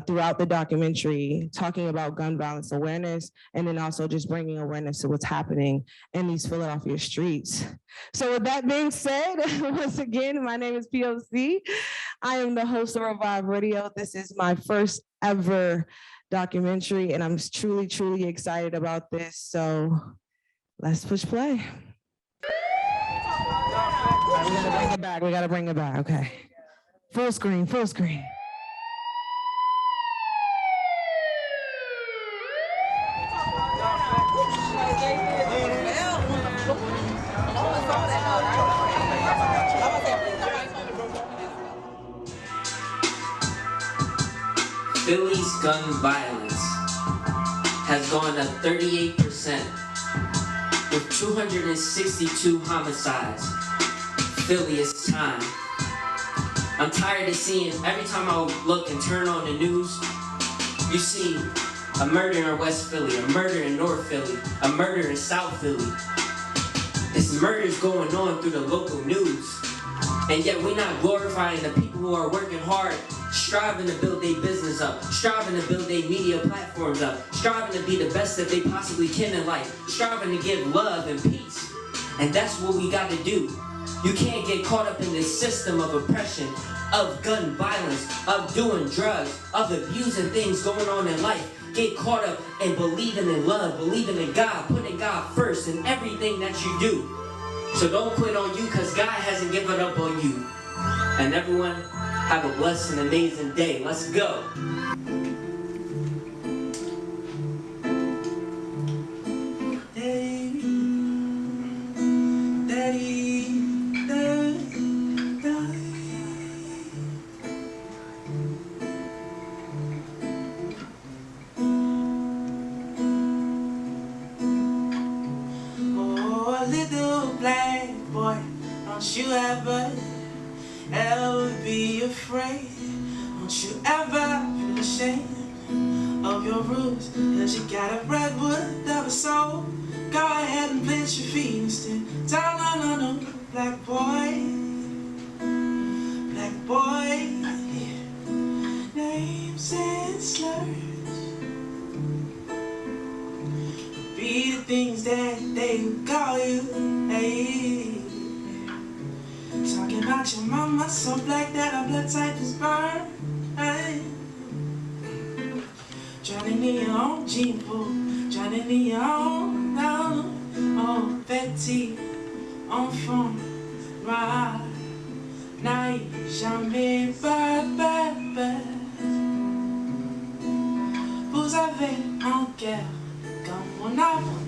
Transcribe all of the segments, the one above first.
throughout the documentary, talking about gun violence awareness, and then also just bringing awareness to what's happening in these Philadelphia streets. So with that being said, once again, my name is POC. I am the host of Revive Radio. This is my first ever documentary, and I'm truly, truly excited about this. So let's push play. Right, we gotta bring it back. We gotta bring it back. Okay. Full screen, full screen. Philly's gun violence has gone up 38% with 262 homicides. Philly, it's time. I'm tired of seeing, every time I look and turn on the news, you see a murder in West Philly, a murder in North Philly, a murder in South Philly. This murder's going on through the local news. And yet we're not glorifying the people who are working hard, striving to build their business up, striving to build their media platforms up, striving to be the best that they possibly can in life, striving to give love and peace. And that's what we got to do. You can't get caught up in this system of oppression, of gun violence, of doing drugs, of abusing things going on in life. Get caught up in believing in love, believing in God, putting God first in everything that you do. So don't quit on you, because God hasn't given up on you. And everyone, have a blessed and amazing day. Let's go. Don't you ever be afraid. Don't you ever feel ashamed of your roots, cause you got a redwood of a soul. Go ahead and plant your feet and stand down on a black boy, names and slurs. Be the things that they call you, hey. Talking about your mama, so black that her blood type is burn. Hey. Drowning in your own gene pool, drowning in your own, oh, petit enfant, noir, n'aille jamais peur. Vous avez un cœur comme mon arbre,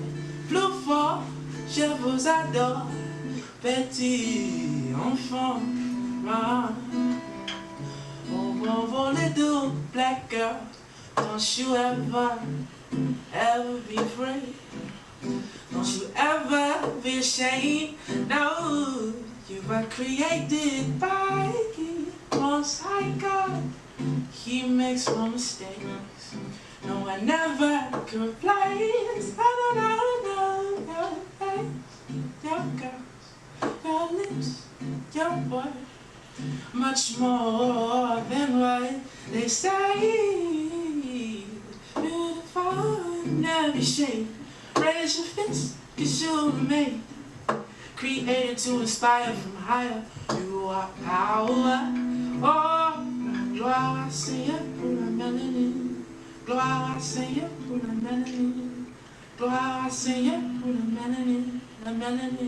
plus fort, je vous adore, petit enfant, oh, little black girl, don't you ever be afraid. Don't you ever be ashamed. No, you were created by Most High God. He makes no mistakes. No one never complains. No, your girls, your lips, your words, much more than what they say. Beautiful in every shade. Raise your fist, cause you were made, created to inspire from higher. You are power. Oh, gloire à Seigneur pour la melanin. Gloire à Seigneur pour la melanin. Gloire à Seigneur pour la melanin. La melanin.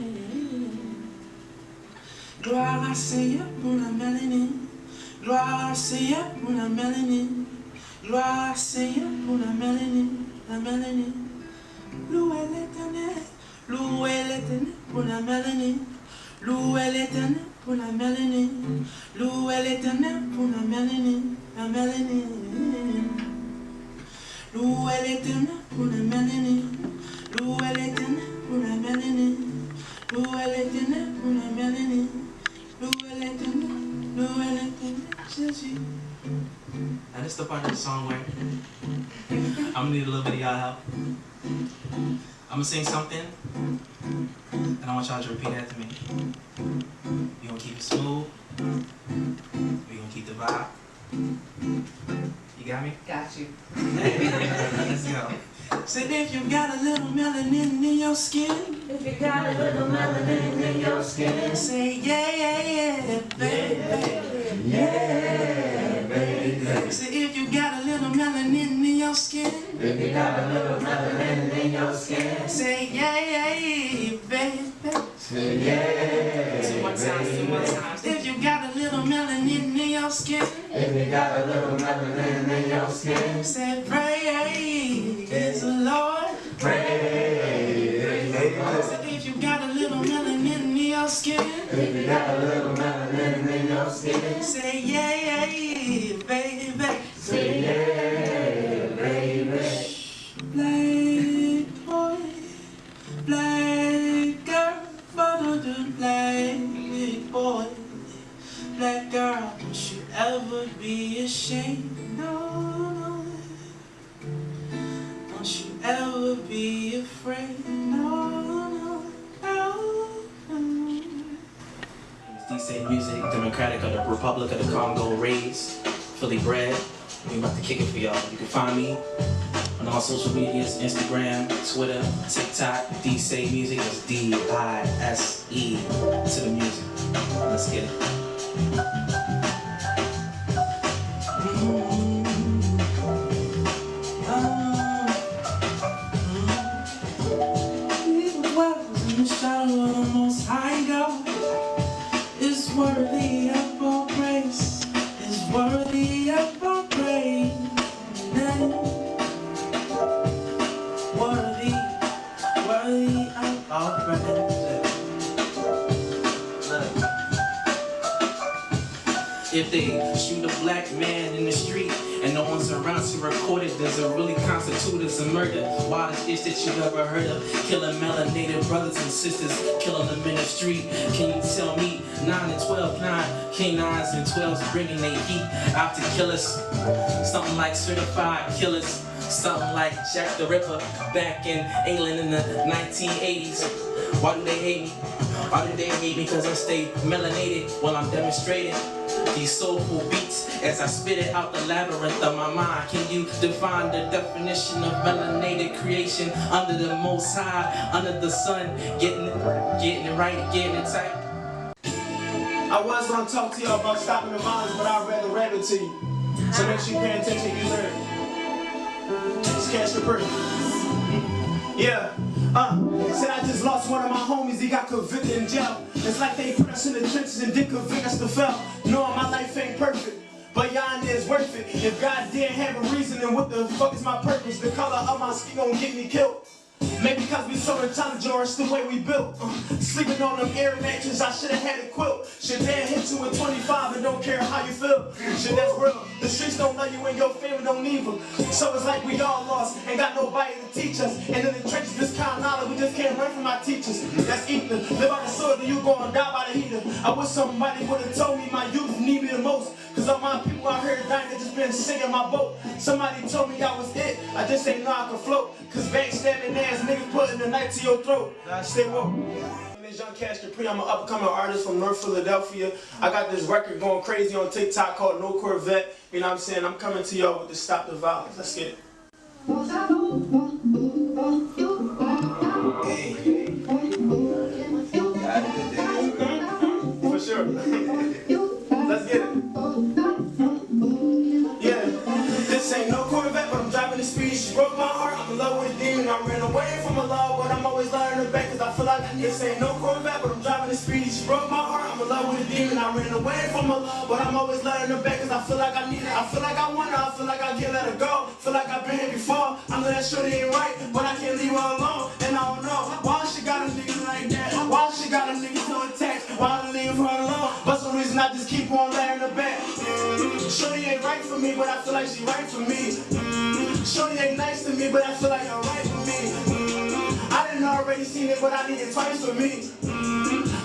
Gloire à Seigneur pour la melanin. Gloire à Seigneur pour la melanin. Gloire à Seigneur pour la melanin. La melanin. Louez l'éternel pour la melanin. Louez l'éternel pour la melanin. Louez l'éternel pour la melanin. La melanin. Louez l'éternel pour la melanin. Louez l'éternel pour la melanin. Louez l'éternel pour la melanin. Louez l'éternel, Jésus. Now this is the part of the song where I'm gonna need a little bit of y'all help. I'm gonna sing something, and I want y'all to repeat after me. We're gonna keep it smooth. We're gonna keep the vibe. You got got you. Let's go. Say if you got a little melanin in your skin. If you got a little melanin in your skin. Say yeah, baby. Yeah, baby. Say if you got a little melanin in your skin. If you got a little melanin in your skin. Say yeah, baby. Say yeah. Two more times. If you got a little melanin in your skin. If you got a little melanin in your skin. Say praise the Lord. Praise the Lord. Say if you got a little melanin in your skin. If you got a little melanin in your skin. Say yeah, baby. Say yeah, baby. Black boy, black girl, follow the black boy. Black girl, don't you ever be ashamed, no. Don't you ever be afraid, no. It's DC Music, Democratic of the Republic of the Congo, raised, Philly bred. We about to kick it for y'all. You can find me on all social medias, Instagram, Twitter, TikTok, DC Music. It's D-I-S-E to the music. Let's get it. Shadow of the Most High God is worthy of all praise, is worthy of all praise, worthy of all praise. If they shoot a black man in the street and no one's around to record it, does it really constitute as a murder? Wildest itch that you've ever heard of? Killing melanated brothers and sisters, killing them in the street. Can you tell me 9 and 12, 9 K9s and 12s bringing their heat out to kill us? Something like certified killers, something like Jack the Ripper back in England in the 1980s. Why do they hate me? Why do they hate me? Because I stay melanated while I'm demonstrating these soulful beats as I spit it out the labyrinth of my mind. Can you define the definition of melanated creation under the Most High, under the sun, getting it right, getting it tight? I was gonna talk to y'all about stopping the violence, but I'd rather rap it to you. So make sure you pay attention, you learn. Just catch the person. Yeah. Said I just lost one of my homies, he got convicted in jail. It's like they put us in the trenches and didn't convict us to fail. Knowing my life ain't perfect, but y'all is worth it. If God didn't have a reason, then what the fuck is my purpose? The color of my skin gon' get me killed. Maybe because we so intelligent or it's the way we built. Sleeping on them air mattresses, I should've had a quilt. Shit, dad hit you at 25 and don't care how you feel. Shit, that's real. The streets don't love you and your family don't need them. So it's like we all lost, ain't got nobody to teach us. And in the trenches, this kind of knowledge, we just can't run from our teachers. That's ether. Live by the sword, then you gon' die by the heater. I wish somebody would've told me my youth need me the most. Cause all my people out here dying, they just been singing my boat. Somebody told me I was it, I just ain't know I could float. Cause backstabbing ass niggas putting the knife to your throat. Stay woke. My name is Young Cash Capri. I'm an up-and-coming artist from North Philadelphia. I got this record going crazy on TikTok called No Corvette. You know what I'm saying? I'm coming to y'all with the Stop the Violence. Let's get it. Hey. For sure. Let's get it. Yeah. This ain't no Corvette, but I'm driving the speed. She broke my heart. I'm in love with a demon. I ran away from a law, but I'm always learning her back. Cause I feel like this ain't no Corvette, but I'm driving the speed. She broke my heart. I'm in love with a demon. I ran away from a law, but I'm always learning her back. Cause I feel like I need her. I feel like I want her. I feel like I can't let her go. Feel like I've been here before. I know that shorty ain't right, but I can't leave her alone. And I don't know why she got a nigga like that. Why she got a nigga so attached? Why I leave her alone? But some reason I just keep on laying her back. Shorty ain't right for me, but I feel like she right for me. Shorty ain't nice to me, but I feel like you're right for me. I didn't already seen it, but I need it twice for me.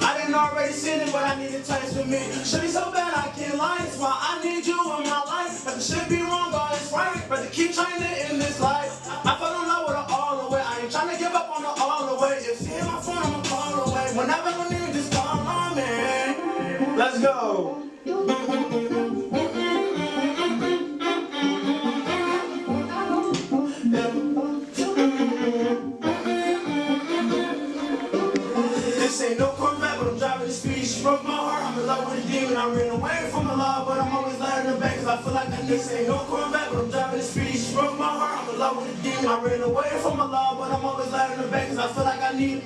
I didn't already seen it, but I need it twice for me. Shorty so bad I can't lie, that's why I need you in my life. But the shit be wrong, God is right, but to keep trying to end this life. I fell in love with her all the way, I ain't trying to give up on her all the way. If she hit my phone, I'ma call away. Whenever I need, just call on me. Let's go. I'm in love with a demon. I ran away from the law, but I'm always letting them back. Cause I feel like this ain't no going back. But I'm driving the speed, she broke my heart. I'm in love with a demon. I ran away from the law, but I'm always letting them back. Cause I feel like I need it.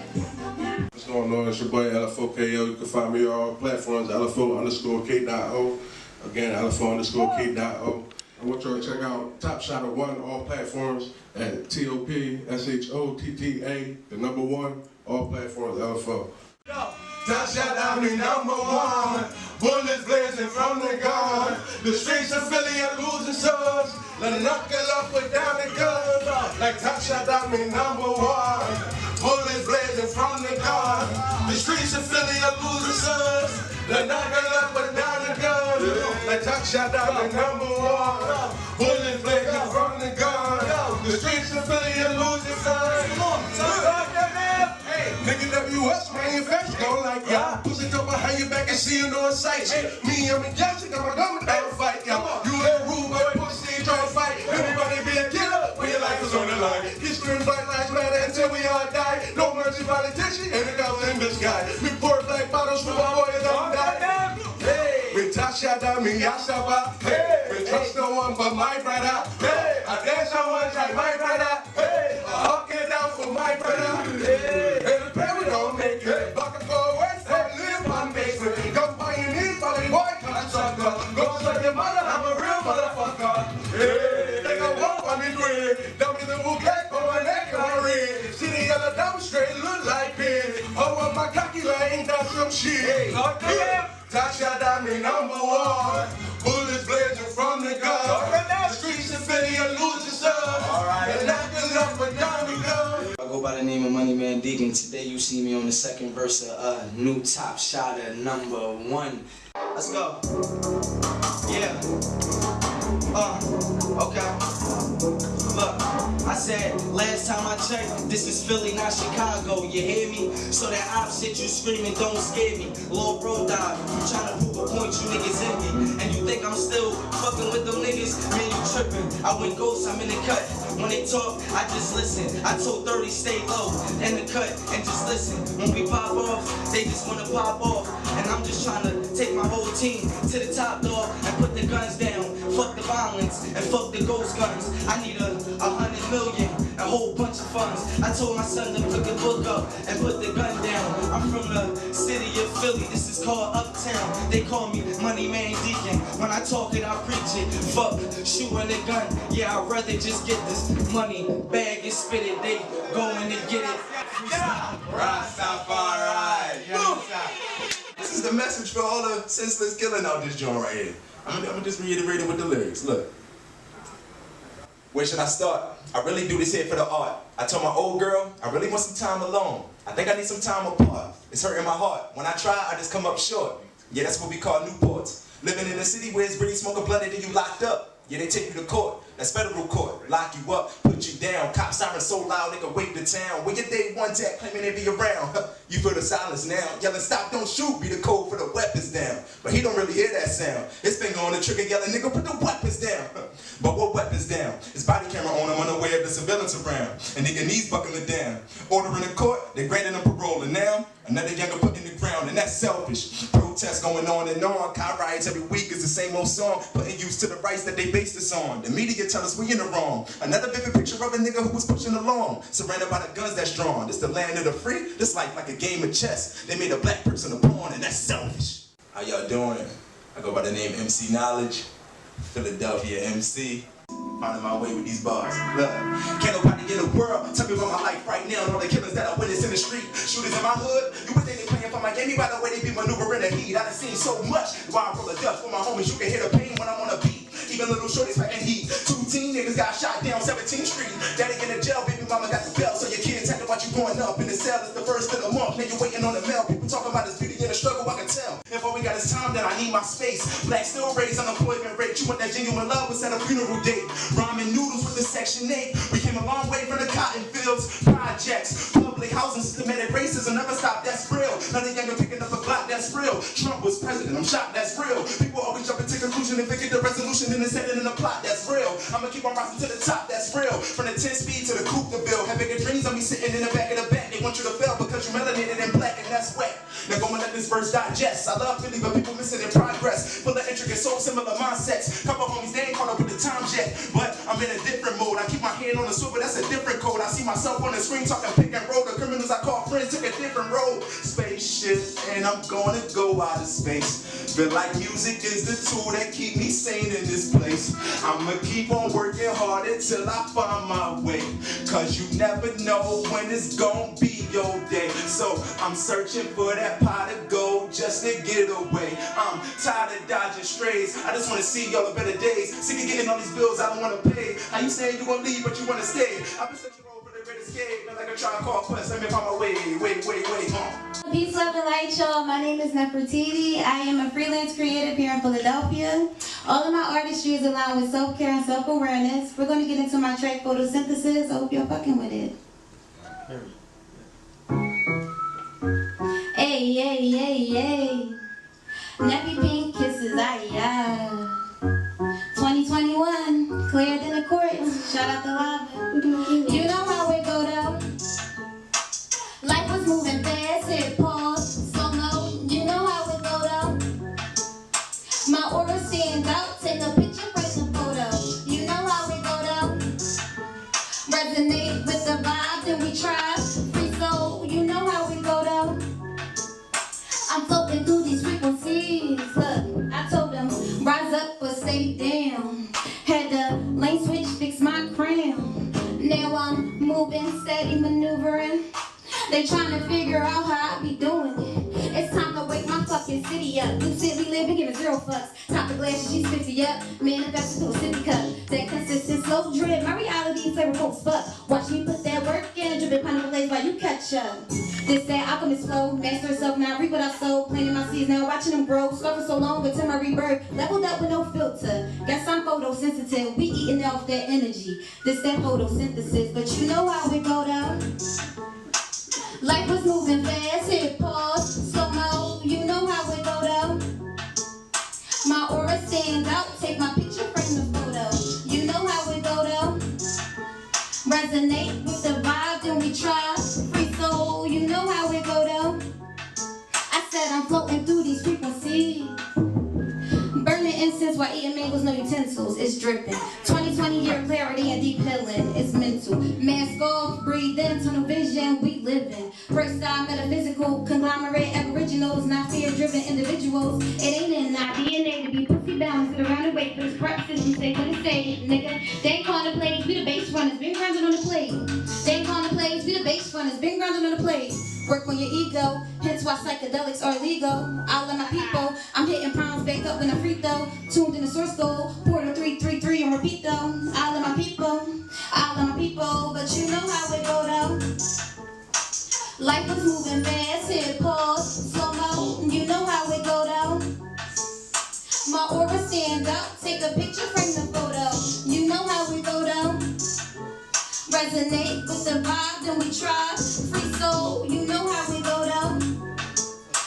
What's going on? It's your boy LFO-KO. You can find me on all platforms, LFO_K.O. Again, LFO_K.O. I want y'all to check out Top Shot of 1, all platforms at TOPSHOTTA, the number 1, all platforms, LFO. Top shot, I'm the number 1. Bullets blazing from the gun. The streets of Philly are losing souls. Let them knock it up, put down the guns. Like Top shot, I'm the number 1. Bullets blazing from the gun. The streets of Philly are losing souls. Let them knock it up, put down the guns. Like Top shot, I'm the number 1. Bullets blazing from the gun. The streets of Philly are losing souls. Nigga WS manufacturer, go like y'all. Pussy dope behind your back and see you on sight. Me, I'm a gangster, got my gun, I don't fight, y'all. You ain't rude, boy, pussy, try to fight. Everybody be a killer when your life is on the line. History and black lives matter until we all die. No mercy politician, and the goblin in the sky. We pour black bottles from our boys on die. When Top shot down me, I stop up. We trust no one but my brother. I dance on one like my brother. I hawk it down for my brother. Don't make it. Bucket for West, live on basement. Come by your knees, buddy boy, come sucker. Go suck your mother, I'm a real motherfucker. Hey, they gon' walk on me green. Don't get the bouquet for my neck on my ring. See the yellow double straight, look like pin. Oh, up my cocky line, that's some shit. Top shot, I'm the number 1. Bullets blazing from the gun. The streets of Philly are losing stuff. And knocking up and down the gun. I go by the name of Money Man Deacon. Today you see me on the second verse of new Top Shot at number 1. Let's go. Yeah. Okay. Look, I said last time I checked, this is Philly, not Chicago. You hear me? So that op shit you screaming don't scare me. Lil' bro died. You tryna prove a point, you niggas envy. And you think I'm still fucking with them niggas? Man, you tripping. I went ghost, I'm in the cut. When they talk, I just listen. I told 30 stay low in the cut and just listen. When we pop off, they just wanna pop off. And I'm just trying to take my whole team to the top, dog, and put the guns down. Fuck the violence and fuck the ghost guns. I need 100 million, a whole bunch of funds. I told my son to pick a book up and put the gun down. I'm from the city of Philly, this is called Uptown. They call me Money Man Deacon. When I talk it, I preach it. Fuck shooting the gun, yeah, I'd rather just get this money, bag and spit it. They going to get it. Rastafari. This is the message for all the senseless killing out this joint right here. I'm gonna just reiterate it with the lyrics. Look. Where should I start? I really do this here for the art. I told my old girl, I really want some time alone. I think I need some time apart. It's hurting my heart. When I try, I just come up short. Yeah, that's what we call Newports. Living in a city where it's really smoking blood and you locked up. Yeah, they take you to court. That's federal court. Lock you up, put you down. Cops sirens so loud they can wake the town. Where your day one tech claiming they be around. You feel the silence now. Yelling stop, don't shoot, be the code for the weapons down. But he don't really hear that sound. His finger on the trigger yelling, nigga, put the weapons down. But what weapons down? His body camera on him unaware of the surveillance around. And nigga knees buckling down. Ordering the court, they granted him parole. And now, another younger put in the ground. And that's selfish. Protests going on and on. Car riots every week is the same old song. Putting use to the rights that they based us on. The media tell us we in the wrong. Another vivid picture of a nigga who was pushing along. Surrounded by the guns that's drawn. This the land of the free. This life like a game of chess. They made a black person a pawn and that's selfish. How y'all doing? I go by the name MC Knowledge. Philadelphia MC. Finding my way with these bars. Look, can't nobody in the world tell me about my life right now and all the killings that I witnessed in the street. Shooters in my hood, you would think they playing for my game. By the way, they be maneuvering the heat. I done seen so much. While I roll a dust for my homies, you can hear the pain when I'm on a beat. Even little shorties packing heat. 2 teen niggas got shot down 17th Street. Daddy in the jail, baby mama got the bell. So your kids talking about you going up in the cell. It's the first of the month. Now you waiting on the mail. People talking about this beauty in the struggle, I can tell. If all we got is time, then I need my space. Black still raised unemployment rate. You want that genuine love, was at a funeral date. Ramen noodles with the Section 8. We came a long way from the cotton fields. Projects, public housing, systematic racism never stopped, that's real. None of younger picking up a Glock, that's real. Trump was president, I'm shocked, that's real. People always jump into conclusion and figure the resolution in the setting in the plot, that's real. I'ma keep on rising to the top, that's real. From the 10 speed to the coupe to bill. Have bigger dreams, I'll be sitting in the back of the back. They want you to fail because you melanated and black and that's wet. Now go and let this verse digest. I love Philly, but people miss it in progress. Full of intricate, so similar mindsets. Couple homies, they ain't caught up with the times yet. But I'm in a different mode. I keep my hand on the swivel, that's a different code. I see myself on the screen talking pick and roll. The criminals I call friends took a different road. Spaceship, and I'm gonna go out of space. Feel like music is the tool that keep me sane in this place. I'ma keep on working hard until I find my way. Cause you never know when it's gonna be your day. So I'm searching for that pot of gold just to get away. I'm tired of dodging strays. I just wanna see y'all a better days. Sick of getting all these bills I don't wanna pay. How you saying you gonna leave but you wanna stay? I've been searching for the great escape. Not like a trial called Quest. Let me find my way. Wait. Peace, love, and light, y'all. My name is Nefertiti. I am a freelance creative here in Philadelphia. All of my artistry is aligned with self-care and self-awareness. We're going to get into my track photosynthesis. I hope you're fucking with it. Hey. Nappy pink kisses, 2021, cleared in the courts. Shout out to Lava. You know how it go down. Life was moving fast, hit pause, slow-mo, you know how it go down. My aura stands out, take a picture, frame the photo. You know how it go down. Resonate with the vibe, then we try. Free soul, you know how it go down. I'm floating through these frequencies, look, I told them, rise up or stay down. Had the lane switch, fix my crown. Now I'm moving, steady maneuvering. They trying to figure out how I be doing it. It's time to wake my fucking city up. New city living, giving zero fucks. Top the glass, she's 50 up. Manifest into a city cup. That consistent slow drip. My reality flavorful fuck. Watch me put that work in. Dripping pineapple blaze while you catch up. This that alchemist flow. Master herself now. Reap what I sow. Planting my seeds now. Watching them grow. Suffer so long until my rebirth. Leveled up with no filter. Guess I'm photosensitive. We eating off that energy. This that photosynthesis. But you know how it go down. Life was moving fast, hit pause, slow-mo, you know how it go down. My aura stands out, take my picture, frame the photo. You know how it go down. Resonate with the vibe, then we try. Free soul, you know how it go down. I said I'm floating through these frequencies. Burning incense while eating mangoes, no utensils, it's dripping. 2020 year clarity and deep healing, it's mental. Mask off, breathe in, tunnel vision, we living. Freestyle, metaphysical, conglomerate, aboriginals, not fear-driven individuals. It ain't in our DNA to be pussy bound, sit around and wait for this prep system, say what it say, nigga. They ain't calling the plays, we the bass runners, been grounded on the plate. They ain't calling the plays, we the bass runners, been grounded on the plate. Work on your ego, hence why psychedelics are illegal. All of my people, I'm hitting pounds, baked up in a free throw. Tuned in the source code, Porter 333 and repeat though. All of my people, but you know how it go down. Life was moving fast, hit pause, slow-mo, you know how it go down. My aura stands out, take a picture, frame the photo. You know how it go down. Resonate with the vibe, then we try. Free soul, you know how we go down.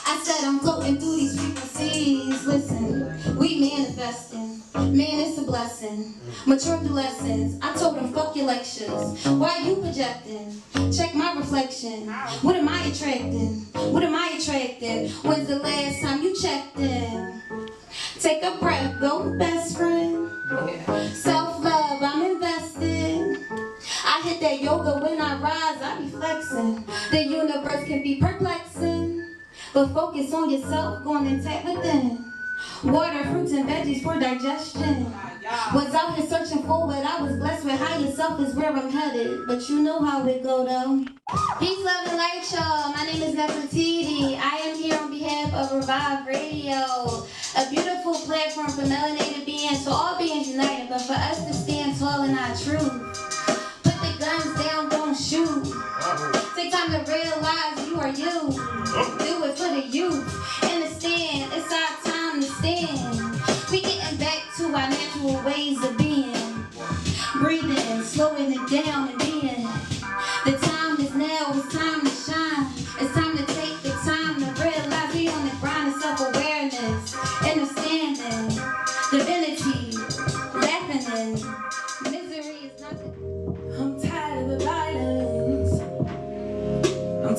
I said I'm floating through these frequencies. Listen, we manifesting. Man, it's a blessing. Mature through lessons. I told them fuck your lectures. Why you projecting? Check my reflection. What am I attracting? What am I attracting? When's the last time you checked in? Take a breath, go best friend. Self-love, I'm invested. I hit that yoga when I rise, I be flexing. The universe can be perplexing, but focus on yourself, going and tap within. Water, fruits, and veggies for digestion. Was out here searching for what I was blessed with. Higher self is where I'm headed, but you know how it go though. Peace, love, and light, y'all. My name is Nefertiti. I am here on behalf of Revive Radio, a beautiful platform for melanated beings, so all beings united, but for us to stand tall in our truth. Guns down, don't shoot. Take time to realize you are you. Do it for the youth. Understand, it's our time to stand. We getting back to our natural ways of being. Breathing, slowing it down and being. The time is now, it's time to shine. It's time to take the time to realize we on the grind of self-awareness. Understanding, divinity, laughing in misery is nothing. I'm tired of the violence. I'm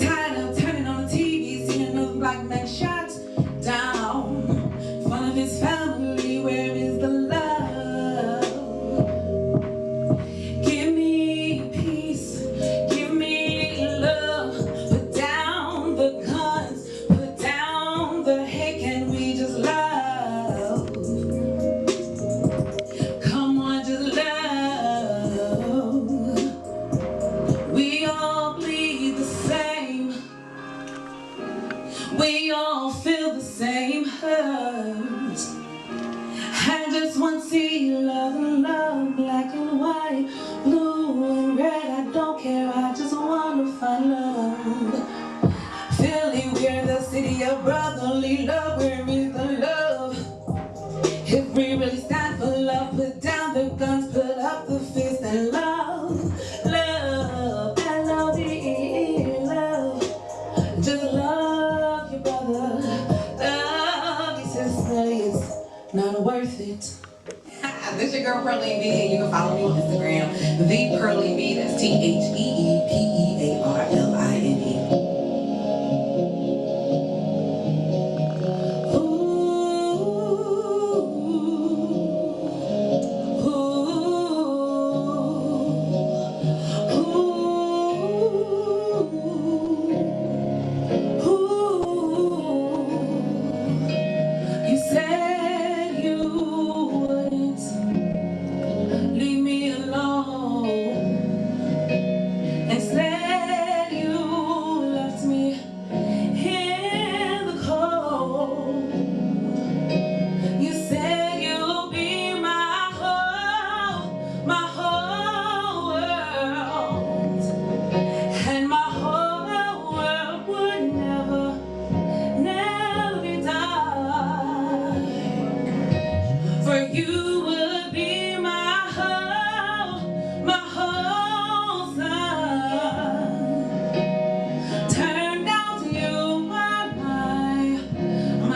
not worth it. This your girl Pearly B, and you can follow me on Instagram, the Pearly B. That's TheePearline. You said you wouldn't leave me alone. Instead, you left me in the cold. You said you'll be my whole world, and my whole world would never be dark. For you would be my whole sun. Turned out to you my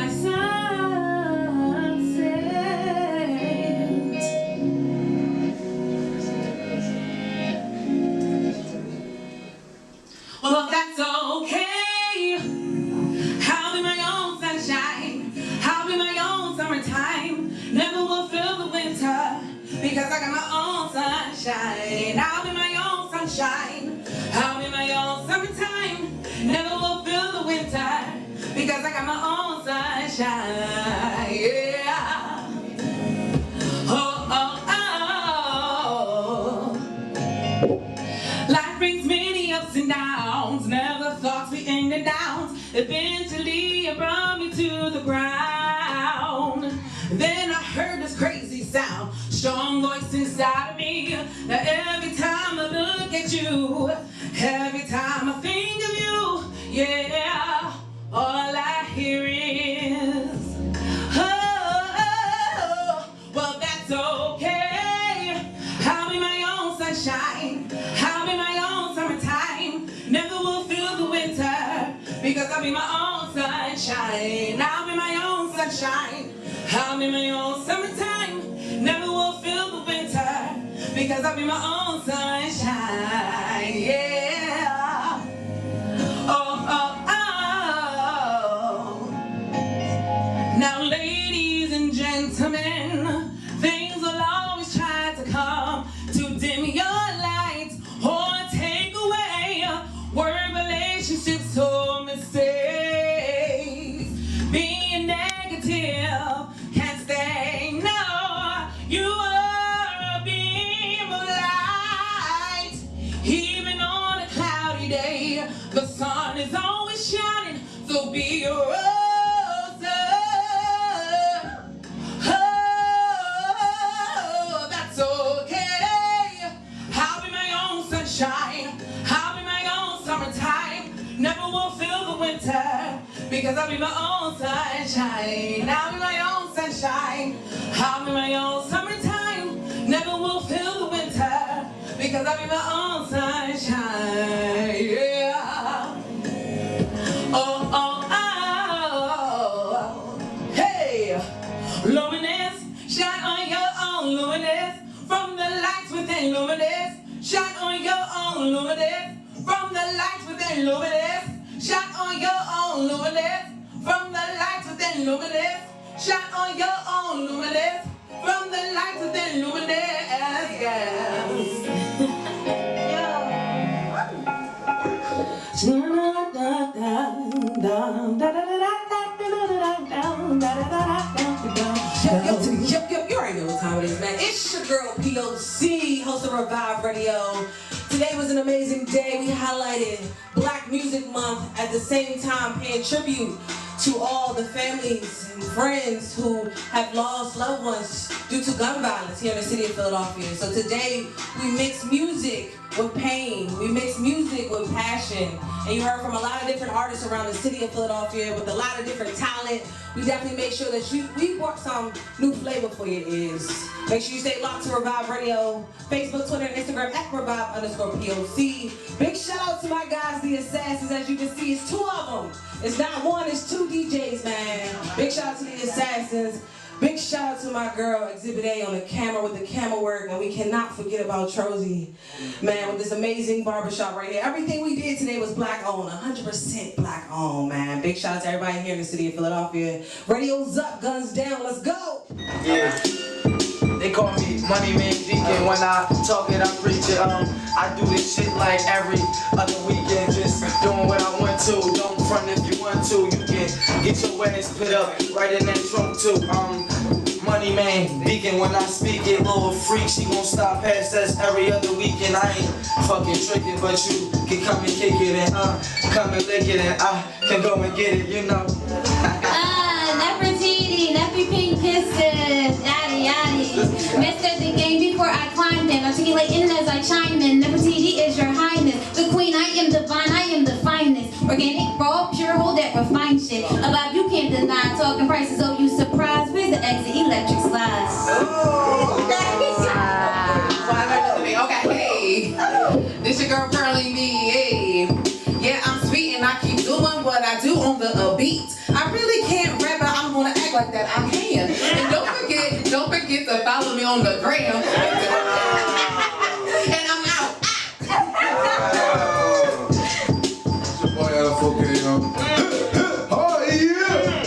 sunset. Well, that's okay. I'll be my own sunshine. I'll be my own summertime. Never will feel the winter because I got my own sunshine. I'll be my own sunshine. I'll be my own summertime. Never will feel the winter because I got my own sunshine. Yeah. Oh, oh, oh. Life brings many ups and downs. Never thought we ended downs. Eventually it brought me to the ground. Then I heard this crazy sound, strong voice inside of me. Now every time I look at you, every time I think of you, yeah, all I hear is, oh, well that's okay. I'll be my own sunshine. I'll be my own summertime. Never will feel the winter because I'll be my own sunshine. I'll be my own sunshine. I'll be my own summertime. Never will feel the winter because I'll be my own sunshine. Yeah. Oh, oh, oh. Now, ladies and gentlemen, things will always try to come to dim your light or take away word relationships or mistakes. Being negative can't stay. No, you are a beam of light. Even on a cloudy day, the sun is always shining. So be your own sun. Oh, that's okay. I'll be my own sunshine. I'll be my own summertime. Never will feel the winter because I'll be my own sunshine. I'll be my own sunshine. I'll be my own summertime. Never will feel the winter because I'll be my own sunshine. Yeah. Oh, oh, oh. Hey, luminous, shine on your own luminous. From the lights within luminous, shine on your own luminous. From the lights within luminous, shine on your own luminous. From the lights within luminous, shine on your own luminous. From the lights within luminous, yes. Yep, you already know what time it is, man. It's your girl POC, host of Revive Radio. Today was an amazing day. We highlighted Black Music Month, at the same time paying tribute to all the families and friends who have lost loved ones due to gun violence here in the city of Philadelphia. So today we mix music with pain, we mix music with passion, and you heard from a lot of different artists around the city of Philadelphia with a lot of different talent. We definitely make sure that we brought some new flavor for your ears. Make sure you stay locked to Revive Radio, Facebook, Twitter, and Instagram at Revive_POC. Big shout out to my guys, the Assassins. As you can see, it's two of them. It's not one, it's two DJs, man. Big shout out to the Assassins. Big shout out to my girl Exhibit A on the camera with the camera work, and we cannot forget about Trozy, man, with this amazing barbershop right here. Everything we did today was black owned, 100% black owned, man. Big shout out to everybody here in the city of Philadelphia. Radio's up, guns down, let's go! Yeah. They call me Money Man Deacon. When I talk it, I preach it. I do this shit like every other weekend, just doing what I want to. Don't front if you want to. You can get your ass put up right in that trunk too. Money Man Deacon. When I speak it, little freak, she gon' stop past us every other weekend. I ain't fucking tricking, but you can come and kick it and come and lick it and I can go and get it, you know. Nefertiti, Neffy Pink Kisses, yaddy yaddy. Mastered the game before I climbed in, articulating as I chime in. Nefertiti is your highness, the queen, I am divine, I am the finest. Organic, raw, pure, hold that refined shit. A vibe you can't deny, talking prices, oh you surprised. Where's the exit? Electric slides. Okay, hey, this your girl Pearly B, hey. Yeah, I'm sweet and I keep doing what I do on the beat. I really can't rap, but I'm gonna act like that I can. And don't forget to follow me on the gram. And I'm out. It's your boy LFOK, oh yeah!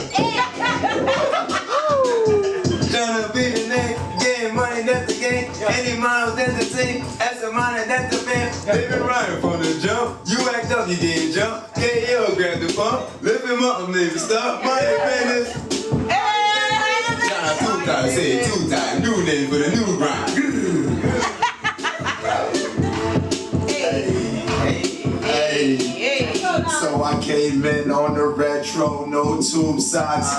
Tryna be the name, getting money, that's the game. Any miles, that's the same. That's the money, that's the fame. They been running from the jump. You act up, you didn't jump. Yeah, yo, grab the pump. Lift him up, maybe stop. Money business. Tryna 2 times, say it 2 times. New name for the new grind. So I came in on the retro, no tube socks.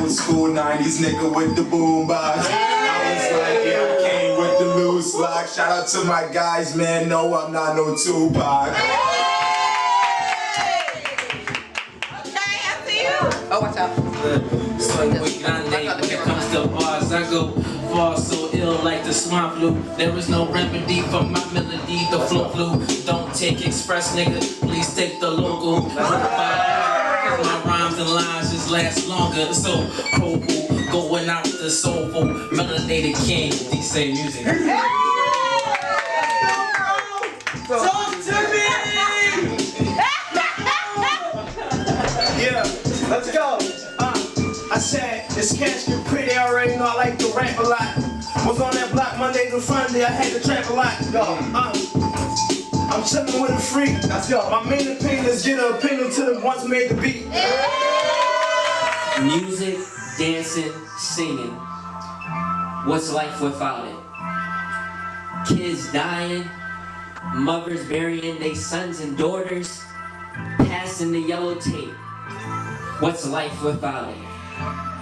Old school 90s nigga with the boom box. I was like, yeah, I came with the loose lock. Shout out to my guys, man. No, I'm not no Tupac. Oh, watch out. So when it comes to bars, I go far so ill like the swamp flu. There is no remedy for my melody, the flow flu. Don't take express, nigga, please take the local. My rhymes and lines just last longer. So pro going out the soulful, melanated king, these same music. Talk to me! Yeah, let's go. I said, it's cash get pretty, I already know I like to rap a lot. Was on that block Monday to Sunday, I had to trap a lot. I'm chillin' with a freak. Let's go. My main opinion is get an opinion to the ones who made the beat. Music, dancing, singing. What's life without it? Kids dying, mothers burying their sons and daughters, passing the yellow tape. What's life without it?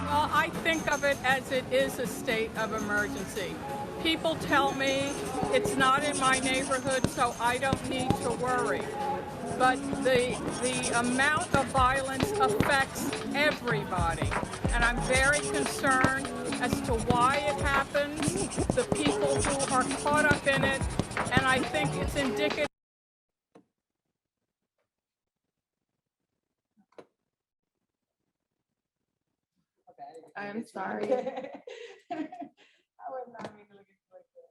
Well, I think of it as it is a state of emergency. People tell me it's not in my neighborhood, so I don't need to worry. But the amount of violence affects everybody. And I'm very concerned as to why it happens, the people who are caught up in it, and I think it's indicative. I'm sorry. I would not mean to look at you like that.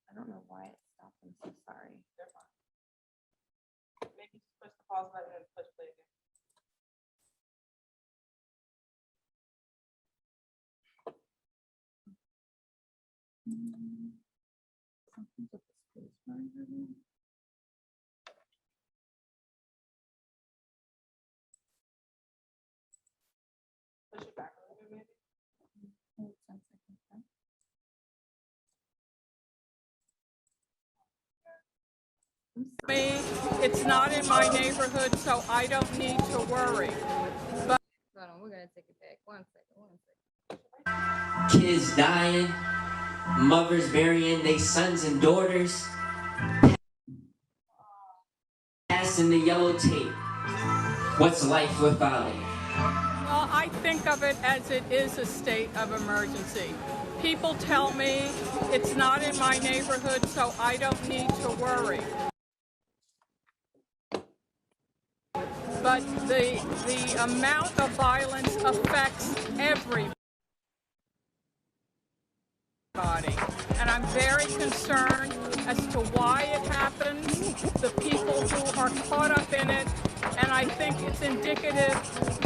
I don't know why it stopped. I'm so sorry. They're fine. Maybe just push the pause button and push play again. Something's with the space bar. Push it back a little bit, maybe. Me, it's not in my neighborhood, so I don't need to worry. But hold on, we're gonna take it back. 1 second. Kids dying, mothers burying their sons and daughters, passing the yellow tape. What's life without it? well, I think of it as it is a state of emergency. People tell me it's not in my neighborhood, so I don't need to worry. but the amount of violence affects everybody. And I'm very concerned as to why it happens, the people who are caught up in it, and I think it's indicative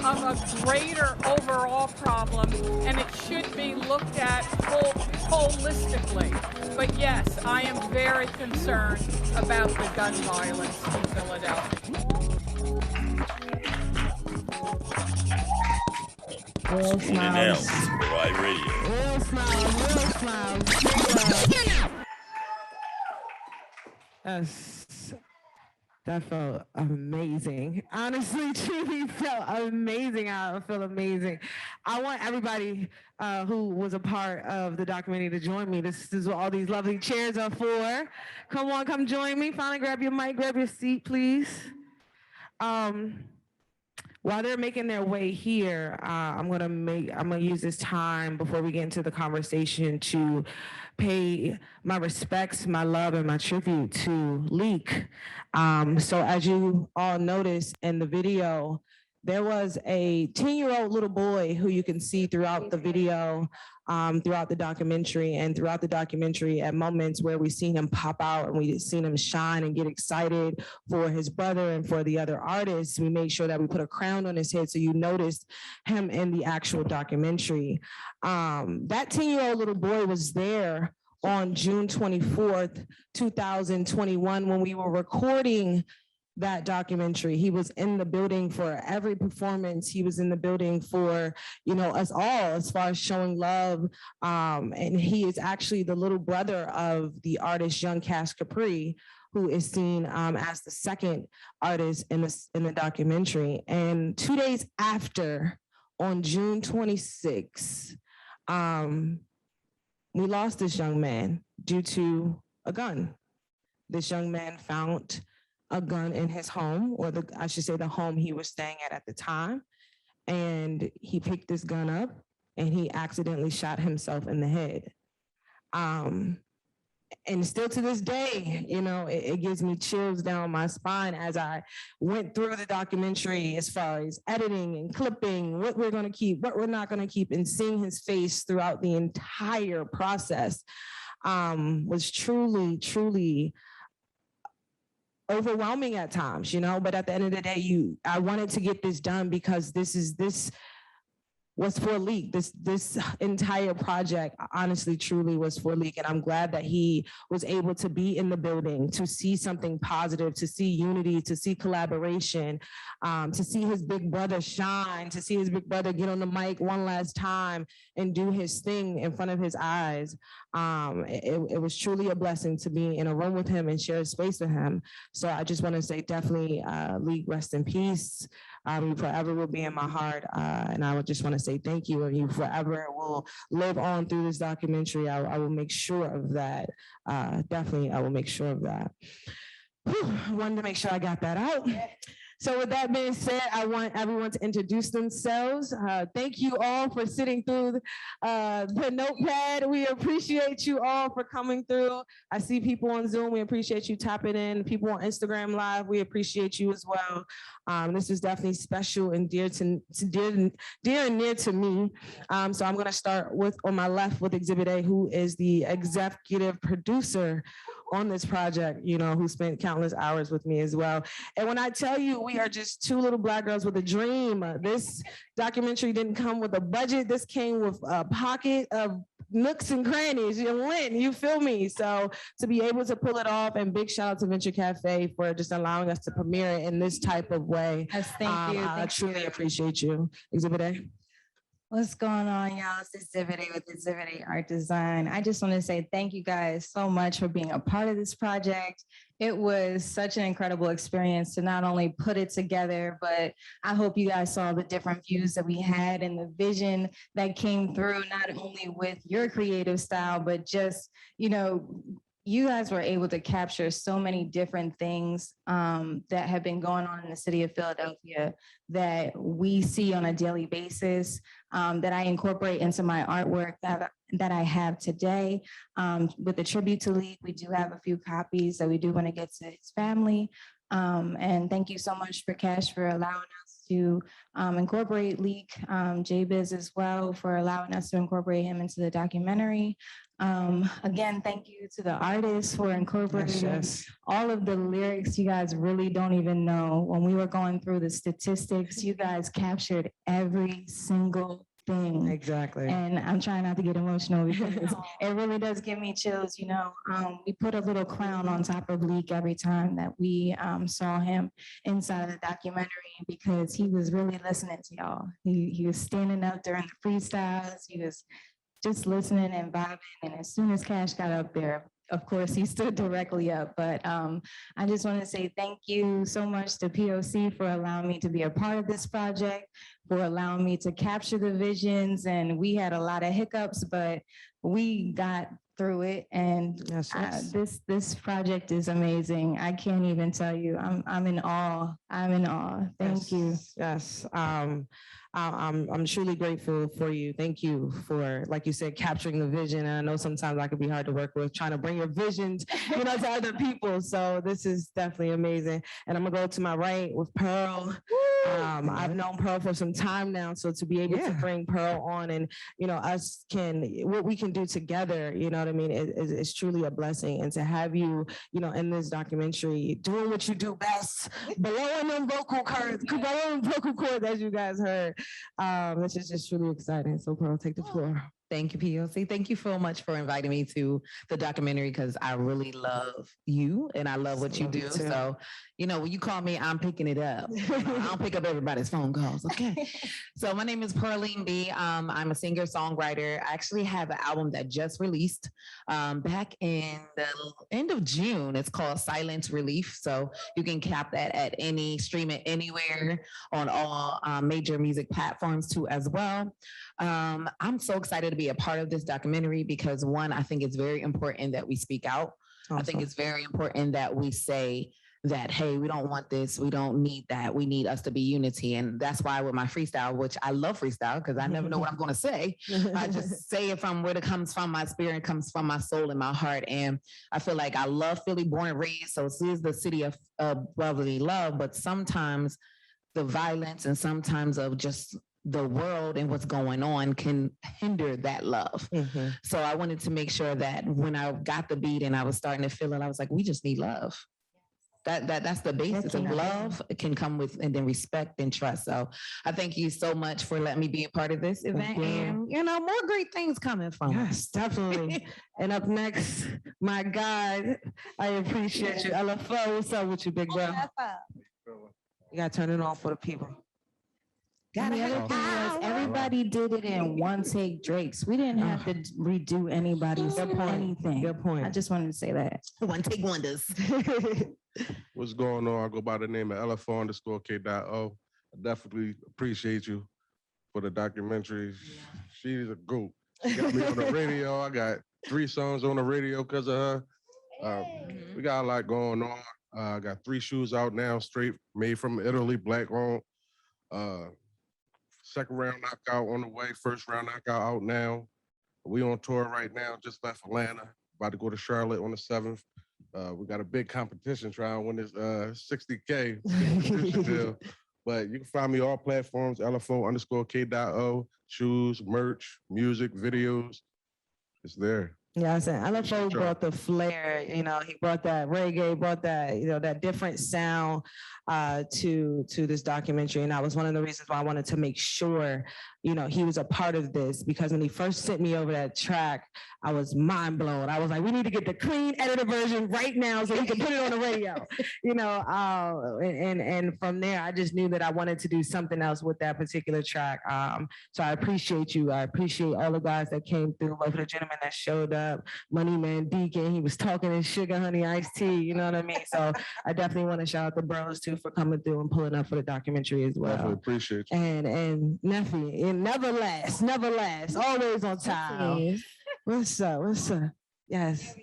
of a greater overall problem, and it should be looked at holistically. But yes, I am very concerned about the gun violence in Philadelphia. Real smiles. Radio. Real smiles. Real smiles. Yes. That felt amazing. Honestly, truly felt amazing. I feel amazing. I want everybody who was a part of the documentary to join me. This is what all these lovely chairs are for. Come on, come join me. Finally, grab your mic, grab your seat, please. While they're making their way here, I'm gonna use this time before we get into the conversation to pay my respects, my love, and my tribute to Leek. So as you all noticed in the video, there was a 10-year-old little boy who you can see throughout the video, throughout the documentary, and throughout the documentary at moments where we've seen him pop out and we've seen him shine and get excited for his brother and for the other artists. We made sure that we put a crown on his head so you noticed him in the actual documentary. That 10-year-old little boy was there on June 24th, 2021, when we were recording that documentary. He was in the building for every performance. He was in the building for, us all as far as showing love. And he is actually the little brother of the artist Young Cash Capri, who is seen as the second artist in the documentary. And 2 days after, on June 26th, we lost this young man due to a gun. This young man found a gun in his home, or I should say the home he was staying at the time. And he picked this gun up and he accidentally shot himself in the head. And still to this day, it gives me chills down my spine as I went through the documentary as far as editing and clipping, what we're gonna keep, what we're not gonna keep, and seeing his face throughout the entire process was truly, truly overwhelming at times, but at the end of the day, I wanted to get this done because this was for Leek. This entire project, honestly, truly was for Leek. And I'm glad that he was able to be in the building, to see something positive, to see unity, to see collaboration, to see his big brother shine, to see his big brother get on the mic one last time and do his thing in front of his eyes. It was truly a blessing to be in a room with him and share space with him. So I just want to say definitely, Leek, rest in peace. You forever will be in my heart, and I would just want to say thank you, and you forever will live on through this documentary. I will make sure of that. Definitely, I will make sure of that. Whew, I wanted to make sure I got that out. So with that being said, I want everyone to introduce themselves. Thank you all for sitting through the Notepad. We appreciate you all for coming through. I see people on Zoom. We appreciate you tapping in. People on Instagram Live, we appreciate you as well. This is definitely special and dear and near to me. So I'm gonna start on my left with Exhibit A, who is the executive producer on this project, who spent countless hours with me as well. And when I tell you, we are just two little Black girls with a dream. This documentary didn't come with a budget. This came with a pocket of nooks and crannies, you feel me? So to be able to pull it off, and big shout out to Venture Cafe for just allowing us to premiere it in this type of way. Yes, thank you. I truly appreciate you. Exhibit A. What's going on, y'all? It's Exhibit A with Exhibit A Art Design. I just want to say thank you guys so much for being a part of this project. It was such an incredible experience to not only put it together, but I hope you guys saw the different views that we had and the vision that came through, not only with your creative style, but just, you guys were able to capture so many different things that have been going on in the city of Philadelphia that we see on a daily basis, that I incorporate into my artwork that I have today. With the tribute to Leek, we do have a few copies that we do want to get to his family. And thank you so much for Cash for allowing us to incorporate Leak, J-Biz as well for allowing us to incorporate him into the documentary. Again, thank you to the artists for incorporating all of the lyrics. You guys really don't even know. When we were going through the statistics, you guys captured every single thing. Exactly. And I'm trying not to get emotional because it really does give me chills. You know, we put a little crown on top of Leak every time that we saw him inside of the documentary because he was really listening to y'all. He was standing up during the freestyles. He was just listening and vibing. And as soon as Cash got up there, of course, he stood directly up. But I just want to say thank you so much to POC for allowing me to be a part of this project, for allowing me to capture the visions. And we had a lot of hiccups, but we got through it. And this project is amazing. I can't even tell you. I'm in awe. I'm in awe. Thank you. Yes. I'm truly grateful for you. Thank you for, like you said, capturing the vision. And I know sometimes I could be hard to work with, trying to bring your visions, you know, to other people. So this is definitely amazing. And I'm gonna go to my right with Pearl. I've known Pearl for some time now, so to be able to bring Pearl on and, you know, what we can do together, you know what I mean, is truly a blessing. And to have you, you know, in this documentary, doing what you do best, blowing them vocal cords, as you guys heard. This is just really exciting. So Pearl, take the floor. Thank you, POC. Thank you so much for inviting me to the documentary because I really love you and I love what you do. So, you know, when you call me, I'm picking it up. I don't pick up everybody's phone calls. Okay. So my name is Pearline B. I'm a singer songwriter. I actually have an album that just released back in the end of June. It's called Silent Relief. So you can cap that at stream it anywhere on all major music platforms too as well. I'm so excited to be a part of this documentary because one, I think it's very important that we speak out. Awesome. I think it's very important that we say that, hey, we don't want this, we don't need that, we need us to be unity. And that's why with my freestyle, which I love freestyle because I never know what I'm going to say. I just say it from where it comes from, my spirit comes from my soul and my heart. And I feel like I love Philly, born and raised. So this is the city of brotherly love, but sometimes the violence and sometimes of just the world and what's going on can hinder that love. So I wanted to make sure that when I got the beat and I was starting to feel it, I was like, we just need love. That's the basis of love. It can come with and then respect and trust. So I thank you so much for letting me be a part of this event. And you know, more great things coming from. Yes, definitely. And up next, my God, I appreciate you. LFO, what's up with you, big bro? You gotta turn it off for the people. Everybody did it in one take. Drake's. We didn't have to redo anybody's anything. Good point. I just wanted to say that. One take wonders. What's going on? I go by the name of LFO_K.O. I definitely appreciate you for the documentary. She's a goat. She got me on the radio. I got 3 songs on the radio because of her. We got a lot going on. I got 3 shoes out now, straight made from Italy, black owned. Second round knockout on the way. First round knockout out now. We on tour right now. Just left Atlanta. About to go to Charlotte on the 7th. We got a big competition trying to win this $60K competition deal. But you can find me all platforms, LFO_K.O. Shoes, merch, music, videos. It's there. Yeah, I said LFO brought the flair, you know, he brought that reggae, brought that, you know, that different sound to this documentary. And that was one of the reasons why I wanted to make sure, you know, he was a part of this, because when he first sent me over that track, I was mind blown. I was like, we need to get the clean edited version right now so we can put it on the radio, you know, and from there, I just knew that I wanted to do something else with that particular track. So I appreciate you. I appreciate all the guys that came through, love the gentleman that showed up, Money Man Deacon, he was talking in Sugar Honey Iced Tea, you know what I mean? So I definitely want to shout out the bros too for coming through and pulling up for the documentary as well. Definitely appreciate you. And Neffy, it never lasts, always on time. What's up? Yes.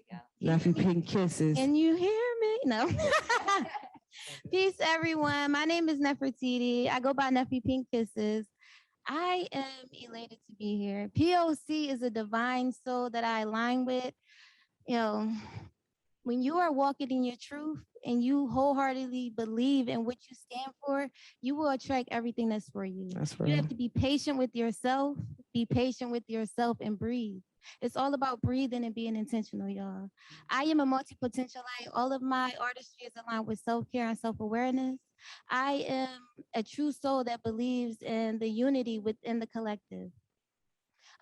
Neffy Pink Kisses. Can you hear me? No. Peace, everyone. My name is Nefertiti. I go by Neffy Pink Kisses. I am elated to be here. POC is a divine soul that I align with. You know, when you are walking in your truth and you wholeheartedly believe in what you stand for, you will attract everything that's for you. That's You real. have to be patient with yourself, and breathe. It's all about breathing and being intentional, y'all. I am a multi-potentialite. All of my artistry is aligned with self-care and self-awareness. I am a true soul that believes in the unity within the collective.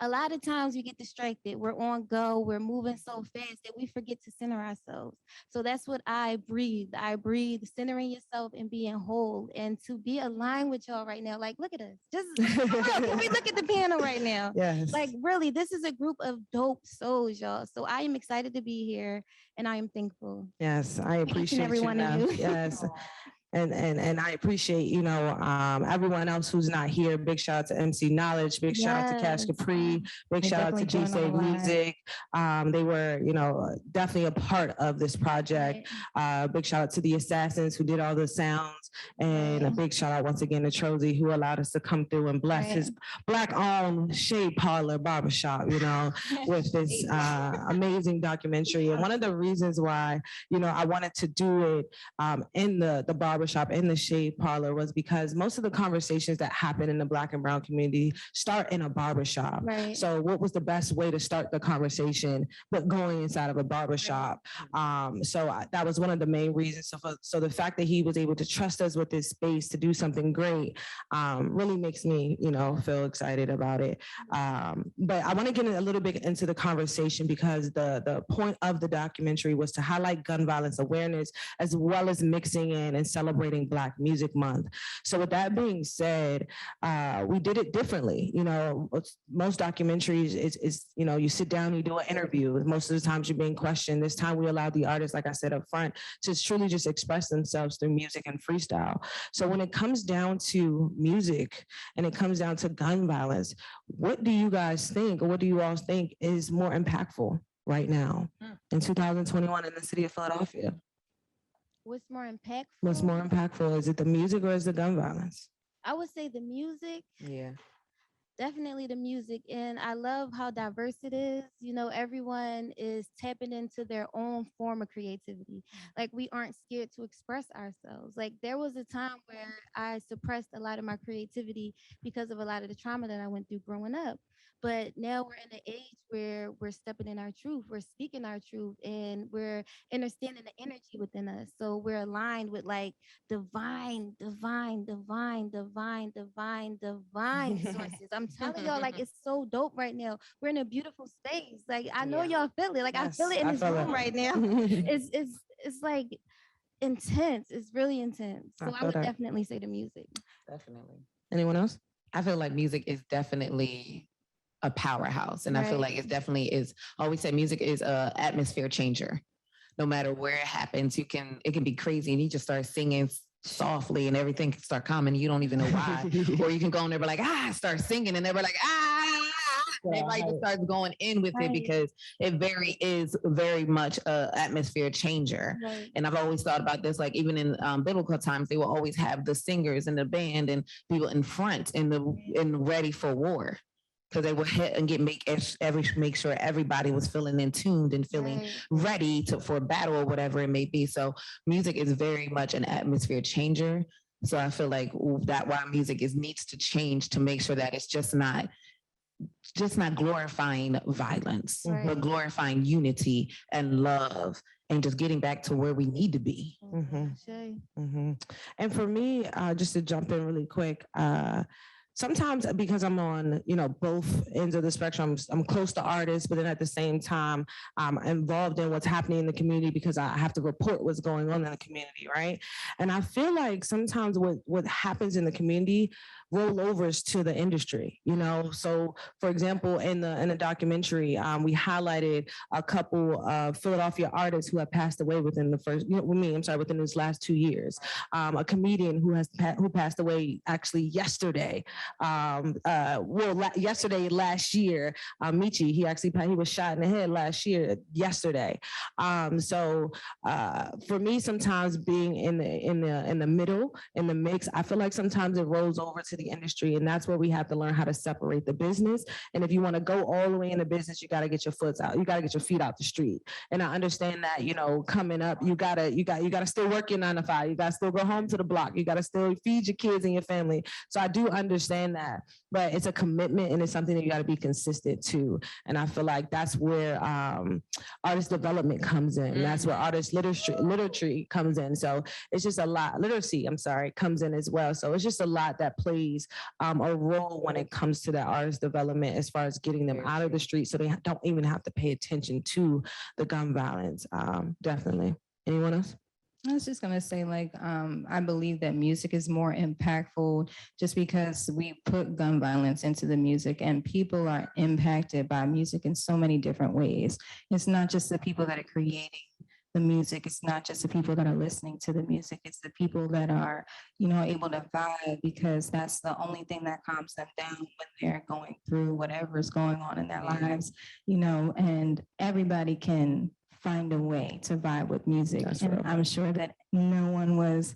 A lot of times we get distracted. We're on go. We're moving so fast that we forget to center ourselves. So that's what I breathe. I breathe centering yourself and being whole and to be aligned with y'all right now. Like, look at us. Just for real, can we look at the piano right now? Yes. Like, really, this is a group of dope souls, y'all. So I am excited to be here and I am thankful. Yes, I For each and appreciate every you. one of Neff. you. Yes. And I appreciate, everyone else who's not here. Big shout out to MC Knowledge, big shout out to Cash Yes. Capri, big They shout out to definitely G joined on Say the line. Music. They were, definitely a part of this project. Big shout out to the Assassins who did all the sounds. And a big shout out once again to Trozy who allowed us to come through and bless his Black-owned Shade Parlor Barbershop, with this amazing documentary. And one of the reasons why, I wanted to do it in the barbershop, in the Shade Parlor, was because most of the conversations that happen in the Black and Brown community start in a barbershop. Right. So what was the best way to start the conversation but going inside of a barbershop? That was one of the main reasons. So the fact that he was able to trust us with this space to do something great really makes me, feel excited about it. But I want to get a little bit into the conversation because the point of the documentary was to highlight gun violence awareness as well as mixing in and celebrating Black Music Month. So with that being said, we did it differently. Most documentaries is you sit down, you do an interview. Most of the times you're being questioned. This time we allowed the artists, like I said up front, to truly just express themselves through music and freestyle. So when it comes down to music and it comes down to gun violence, what do you guys think, or what do you all think is more impactful right now in 2021 in the city of Philadelphia? What's more impactful? What's more impactful? Is it the music or is it gun violence? I would say the music. Yeah. Definitely the music. And I love how diverse it is. Everyone is tapping into their own form of creativity. Like, we aren't scared to express ourselves. Like, there was a time where I suppressed a lot of my creativity because of a lot of the trauma that I went through growing up. But now we're in an age where we're stepping in our truth, we're speaking our truth, and we're understanding the energy within us. So we're aligned with like divine sources. I'm telling y'all, like, it's so dope right now. We're in a beautiful space. Like, I know y'all feel it. Like, Yes, I feel it in I this feel room it. right now. It's like intense. It's really intense. So I feel would that. definitely say the music. Definitely. Anyone else? I feel like music is definitely a powerhouse. And I feel Right. like it definitely is. I always say music is a atmosphere changer. No matter where it happens, it can be crazy and you just start singing softly and everything can start calming. You don't even know why. Or you can go in there and be like, start singing and they're like, and everybody just starts going in with it because it is very much a atmosphere changer. Right. And I've always thought about this, like even in biblical times, they will always have the singers and the band and people in front and ready for war. Because they would hit and make sure everybody was feeling in tuned and feeling ready for battle or whatever it may be. So music is very much an atmosphere changer. So I feel like that why music needs to change to make sure that it's just not glorifying violence, but glorifying unity and love and just getting back to where we need to be. And for me, just to jump in really quick, sometimes because I'm on, both ends of the spectrum, I'm close to artists, but then at the same time, I'm involved in what's happening in the community because I have to report what's going on in the community, right? And I feel like sometimes what happens in the community rollovers to the industry, So, for example, in the documentary, we highlighted a couple of Philadelphia artists who have passed away within within this last 2 years. A comedian who passed away actually yesterday. Yesterday last year, Michi, he was shot in the head yesterday. So for me, sometimes being in the middle, in the mix, I feel like sometimes it rolls over to the music industry. And that's where we have to learn how to separate the business. And if you want to go all the way in the business, you got to get your foot out. You got to get your feet out the street. And I understand that, you know, coming up, you gotta still work your 9 to 5. You got to still go home to the block. You got to still feed your kids and your family. So I do understand that, but it's a commitment and it's something that you got to be consistent to. And I feel like that's where artist development comes in. That's where artist literature comes in. So it's just a lot, literacy, I'm sorry, comes in as well. So it's just a lot that plays a role when it comes to that artist development as far as getting them out of the street so they don't even have to pay attention to the gun violence. Definitely. Anyone else? I was just gonna say, like, I believe that music is more impactful just because we put gun violence into the music and people are impacted by music in so many different ways. It's not just the people that are creating the music. It's not just the people that are listening to the music. It's the people that are, you know, able to vibe because that's the only thing that calms them down when they're going through whatever is going on in their lives, you know, and everybody can find a way to vibe with music. That's and I'm sure that no one was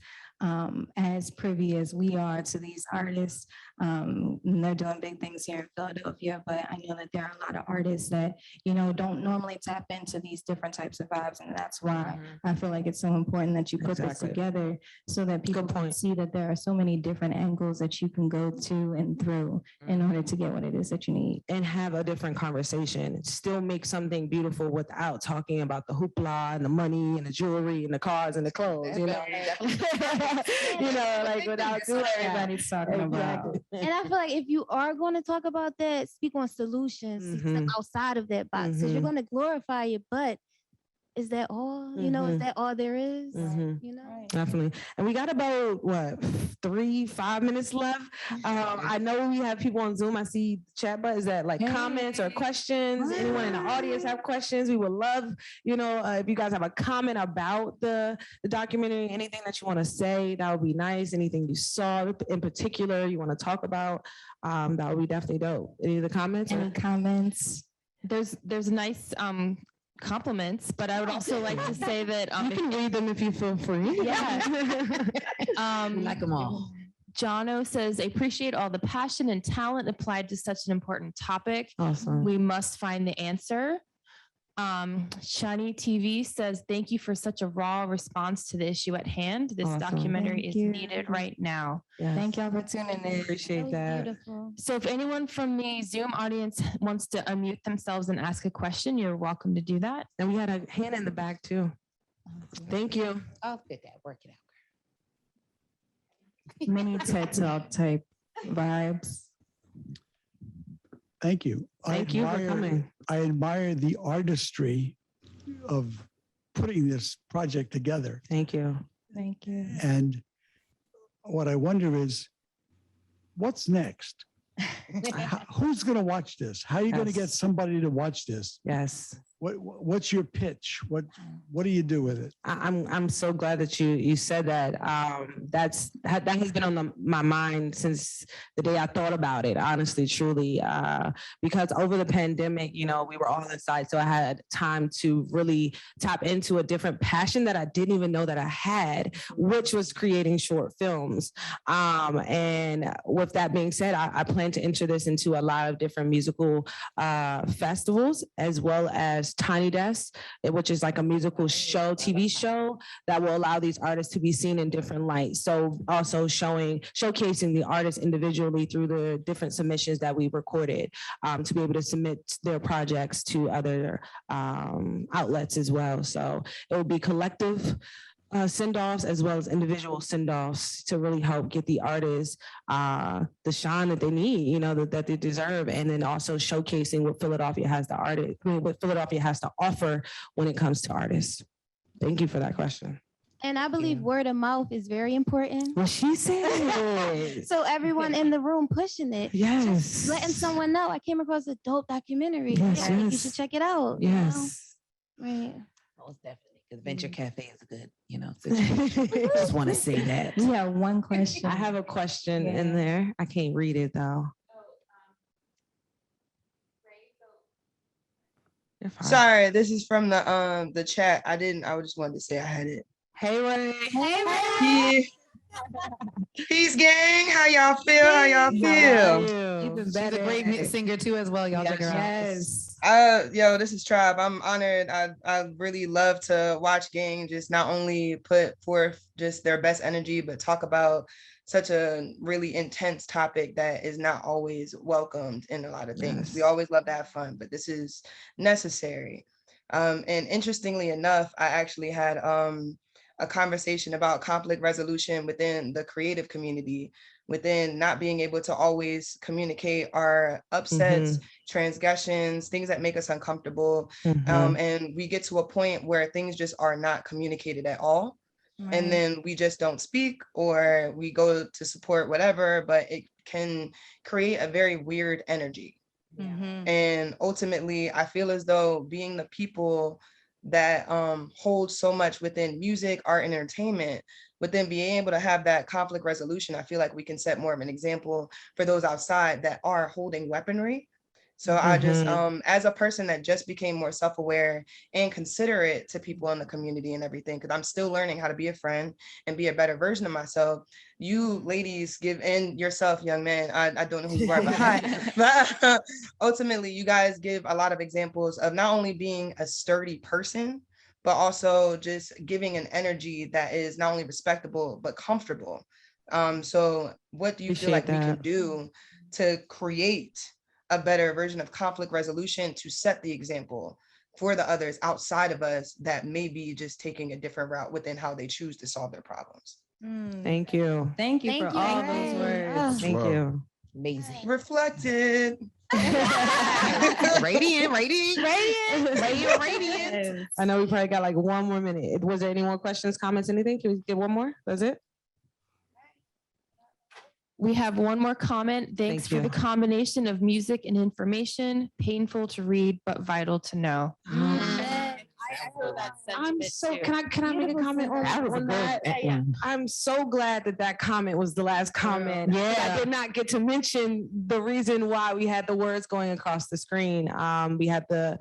as privy as we are to these artists. And they're doing big things here in Philadelphia, but I know that there are a lot of artists that, you know, don't normally tap into these different types of vibes. And that's why I feel like it's so important that you put this together so that people can see that there are so many different angles that you can go to and through in order to get what it is that you need. And have a different conversation. Still make something beautiful without talking about the hoopla and the money and the jewelry and the cars and the clothes, you know. You know, like without doing everybody's talking about. And I feel like if you are going to talk about that, speak on solutions, step outside of that box. Because you're going to glorify it, but is that all? You know, is that all there is? You know, definitely. And we got about 3-5 minutes left. I know we have people on Zoom. I see chat, but is that like comments or questions? Anyone in the audience have questions? We would love, you know, if you guys have a comment about the documentary, anything that you want to say, that would be nice. Anything you saw in particular you want to talk about, that would be definitely dope. Any of the comments? Any comments? There's nice compliments, but I would also like to say that you can read them if you feel free. Yeah. Like them all. Jono says, I appreciate all the passion and talent applied to such an important topic. Awesome. We must find the answer. Shani TV says, thank you for such a raw response to the issue at hand. This documentary is needed right now. Yes. Thank y'all for tuning in. Appreciate that. Beautiful. So if anyone from the Zoom audience wants to unmute themselves and ask a question, you're welcome to do that. And we had a hand in the back too. Thank you. I'll fit that. Work it out. Mini TED Talk type vibes. Thank you. Thank you for coming. I admire the artistry of putting this project together. Thank you. Thank you. And what I wonder is, what's next? Who's going to watch this? How are you going to get somebody to watch this? Yes. What's your pitch? What do you do with it? I'm so glad that you said that. That has been on my mind since the day I thought about it, honestly, truly, because over the pandemic, you know, we were all inside, so I had time to really tap into a different passion that I didn't even know that I had, which was creating short films. And with that being said, I plan to enter this into a lot of different musical festivals, as well as Tiny Desk, which is like a musical show, TV show that will allow these artists to be seen in different lights. So also showcasing the artists individually through the different submissions that we recorded, to be able to submit their projects to other outlets as well. So it will be collective send-offs as well as individual send-offs to really help get the artists the shine that they need, you know, that they deserve, and then also showcasing what Philadelphia has to offer when it comes to artists. Thank you for that question. And I believe word of mouth is very important. Well, she said. So everyone in the room pushing it. Yes. Just letting someone know I came across a dope documentary. Yes, I think you yes. should check it out. Yes. You know? Right. Most definitely. Because Venture Cafe is a good, you know, situation. Just want to say that. Yeah, one question. I have a question in there. I can't read it though. Sorry, this is from the chat. I just wanted to say I had it. Hey Ray. Hey Ray. Yeah. Peace, gang. How y'all feel? How y'all feel? She's a great singer too, as well. Y'all check her out. Yo, this is Tribe. I'm honored. I really love to watch gang just not only put forth just their best energy, but talk about such a really intense topic that is not always welcomed in a lot of things. We always love to have fun, but this is necessary. And interestingly enough, I actually had a conversation about conflict resolution within the creative community, within not being able to always communicate our upsets, transgressions, things that make us uncomfortable. And we get to a point where things just are not communicated at all. Right. And then we just don't speak, or we go to support whatever, but it can create a very weird energy. And ultimately, I feel as though being the people that hold so much within music, art, and entertainment, but then being able to have that conflict resolution, I feel like we can set more of an example for those outside that are holding weaponry. So I just, as a person that just became more self-aware and considerate to people in the community and everything, because I'm still learning how to be a friend and be a better version of myself. You ladies give, and yourself, young man, I don't know who you are behind, but ultimately you guys give a lot of examples of not only being a sturdy person, but also just giving an energy that is not only respectable, but comfortable. So what do you feel like we can do to create a better version of conflict resolution to set the example for the others outside of us that may be just taking a different route within how they choose to solve their problems? Thank you. Thank you for all those words. Thank you. Amazing. Reflected. Radiant. I know we probably got like one more minute. Was there any more questions, comments, anything? Can we get one more? That's it? We have one more comment. Thanks for the combination of music and information. Painful to read, but vital to know. I'm so, can I make a comment on that? I'm so glad that comment was the last comment. I did not get to mention the reason why we had the words going across the screen. We had the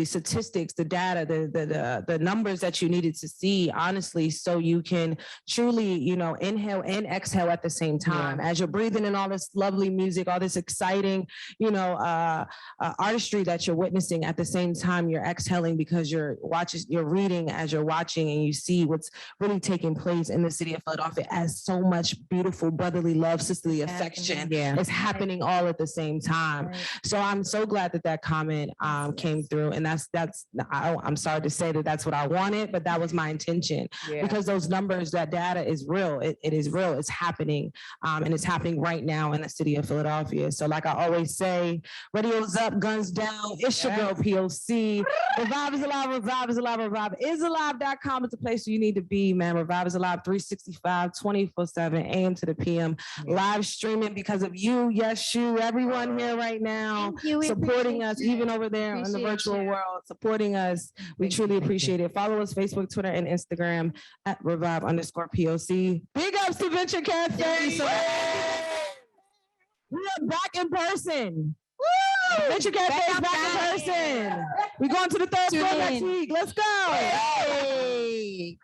statistics, the data, the numbers that you needed to see, honestly, so you can truly, inhale and exhale at the same time. As you're breathing in all this lovely music, all this exciting, artistry that you're witnessing, at the same time you're exhaling because you're reading as you're watching, and you see what's really taking place in the city of Philadelphia as so much beautiful brotherly love, sisterly affection is happening all at the same time. So I'm so glad that comment came through, and I'm sorry to say that's what I wanted, but that was my intention, because those numbers, that data is real. It is real. It's happening, and it's happening right now in the city of Philadelphia. So like I always say, radio's up, guns down. It's your girl POC. Revive is alive. Revive is alive. ReviveIsAlive.com is the place where you need to be, man. Revive is alive 365, 24/7, AM to the PM. Live streaming because of you. Yes, you, everyone here right now, supporting us, even over there in the virtual world, supporting us. We truly appreciate it. Follow us Facebook, Twitter, and Instagram at Revive_POC. Big ups to Venture Cafe. We are back in person. Woo! Venture Cafe is back in person. We're going to the third floor next week. Let's go. Hey.